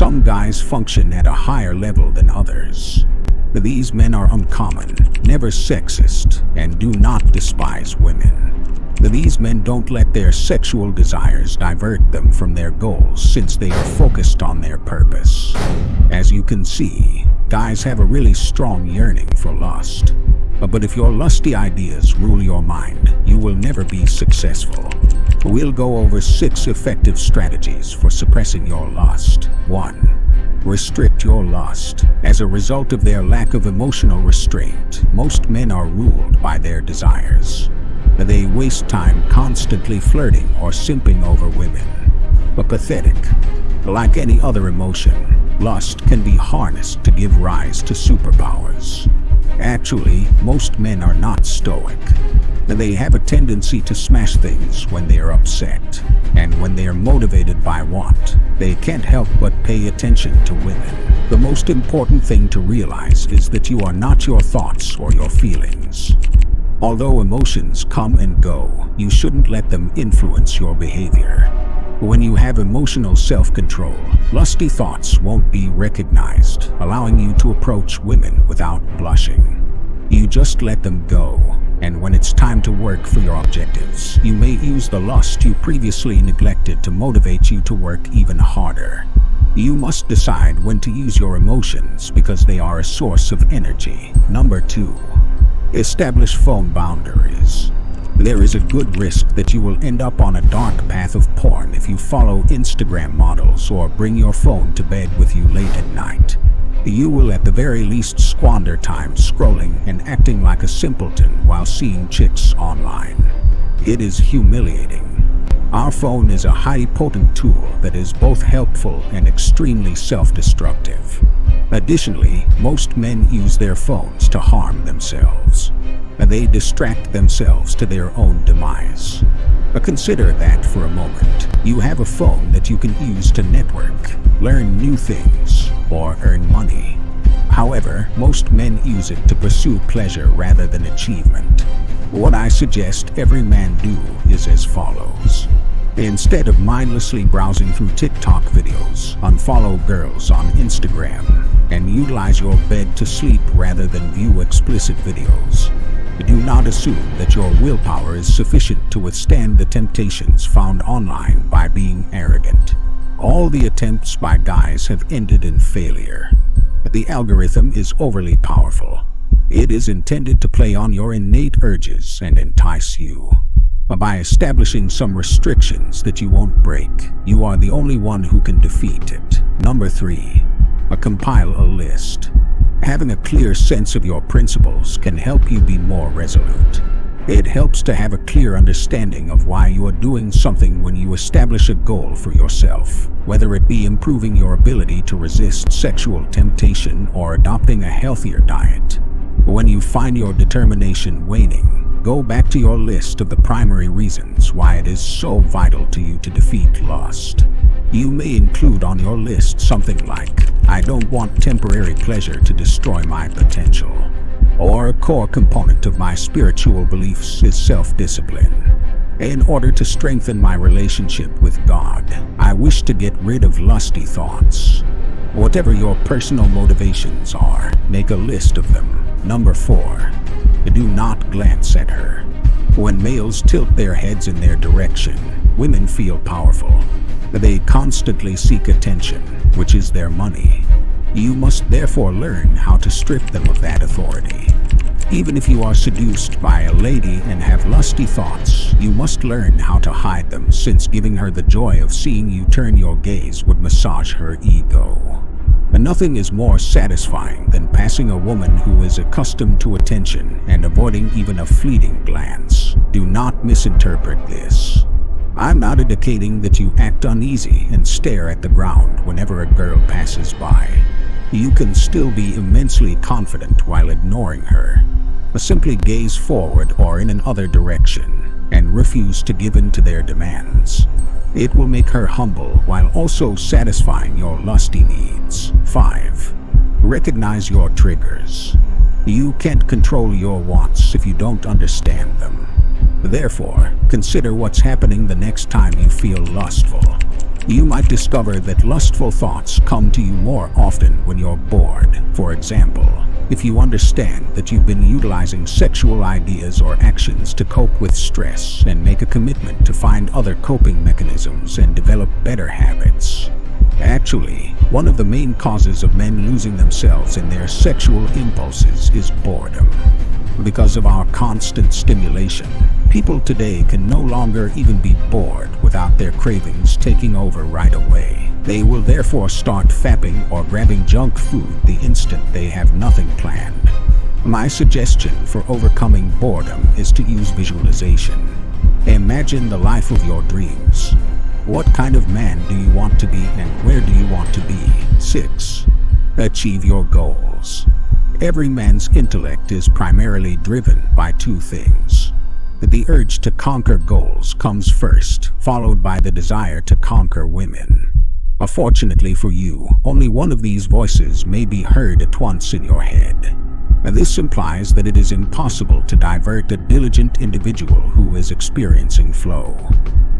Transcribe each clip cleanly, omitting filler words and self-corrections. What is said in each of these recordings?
Some guys function at a higher level than others. These men are uncommon, never sexist, and do not despise women. These men don't let their sexual desires divert them from their goals, since they are focused on their purpose. As you can see, guys have a really strong yearning for lust. But if your lusty ideas rule your mind, you will never be successful. We'll go over 6 effective strategies for suppressing your lust. 1. Restrict your lust. As a result of their lack of emotional restraint, most men are ruled by their desires. They waste time constantly flirting or simping over women. But pathetic. Like any other emotion, lust can be harnessed to give rise to superpowers. Actually, most men are not stoic. They have a tendency to smash things when they are upset, and when they are motivated by want, they can't help but pay attention to women. The most important thing to realize is that you are not your thoughts or your feelings. Although emotions come and go, you shouldn't let them influence your behavior. When you have emotional self-control, lusty thoughts won't be recognized, allowing you to approach women without blushing. You just let them go, and when it's time to work for your objectives, you may use the lust you previously neglected to motivate you to work even harder. You must decide when to use your emotions because they are a source of energy. Number 2. Establish phone boundaries. There is a good risk that you will end up on a dark path of porn if you follow Instagram models or bring your phone to bed with you late at night. You will at the very least squander time scrolling and acting like a simpleton while seeing chicks online. It is humiliating. Our phone is a highly potent tool that is both helpful and extremely self-destructive. Additionally, most men use their phones to harm themselves. They distract themselves to their own demise. Consider that for a moment. You have a phone that you can use to network, learn new things, or earn money. However, most men use it to pursue pleasure rather than achievement. What I suggest every man do is as follows. Instead of mindlessly browsing through TikTok videos, unfollow girls on Instagram, and utilize your bed to sleep rather than view explicit videos. Do not assume that your willpower is sufficient to withstand the temptations found online by being arrogant. All the attempts by guys have ended in failure. The algorithm is overly powerful. It is intended to play on your innate urges and entice you. By establishing some restrictions that you won't break, you are the only one who can defeat it. Number 3. Compile a list. Having a clear sense of your principles can help you be more resolute. It helps to have a clear understanding of why you are doing something when you establish a goal for yourself, whether it be improving your ability to resist sexual temptation or adopting a healthier diet. When you find your determination waning, go back to your list of the primary reasons why it is so vital to you to defeat lust. You may include on your list something like, I don't want temporary pleasure to destroy my potential. Or a core component of my spiritual beliefs is self-discipline. In order to strengthen my relationship with God, I wish to get rid of lusty thoughts. Whatever your personal motivations are, make a list of them. Number 4. Do not glance at her. When males tilt their heads in their direction, women feel powerful. They constantly seek attention, which is their money. You must therefore learn how to strip them of that authority. Even if you are seduced by a lady and have lusty thoughts, you must learn how to hide them, since giving her the joy of seeing you turn your gaze would massage her ego. Nothing is more satisfying than passing a woman who is accustomed to attention and avoiding even a fleeting glance. Do not misinterpret this. I'm not indicating that you act uneasy and stare at the ground whenever a girl passes by. You can still be immensely confident while ignoring her. Simply gaze forward or in another direction and refuse to give in to their demands. It will make her humble while also satisfying your lusty needs. 5. Recognize your triggers. You can't control your wants if you don't understand them. Therefore, consider what's happening the next time you feel lustful. You might discover that lustful thoughts come to you more often when you're bored. For example, if you understand that you've been utilizing sexual ideas or actions to cope with stress and make a commitment to find other coping mechanisms and develop better habits. Actually, one of the main causes of men losing themselves in their sexual impulses is boredom. Because of our constant stimulation, people today can no longer even be bored without their cravings taking over right away. They will therefore start fapping or grabbing junk food the instant they have nothing planned. My suggestion for overcoming boredom is to use visualization. Imagine the life of your dreams. What kind of man do you want to be and where do you want to be? 6. Achieve your goals. Every man's intellect is primarily driven by two things. The urge to conquer goals comes first, followed by the desire to conquer women. Fortunately for you, only one of these voices may be heard at once in your head. This implies that it is impossible to divert a diligent individual who is experiencing flow.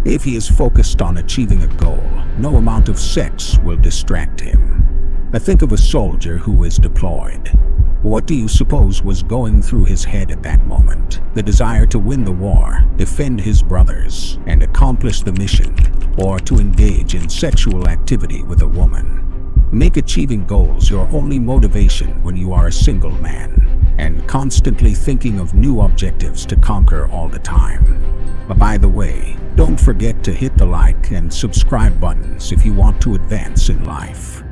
If he is focused on achieving a goal, no amount of sex will distract him. Think of a soldier who is deployed. What do you suppose was going through his head at that moment? The desire to win the war, defend his brothers, and accomplish the mission, or to engage in sexual activity with a woman. Make achieving goals your only motivation when you are a single man, and constantly thinking of new objectives to conquer all the time. By the way, don't forget to hit the like and subscribe buttons if you want to advance in life.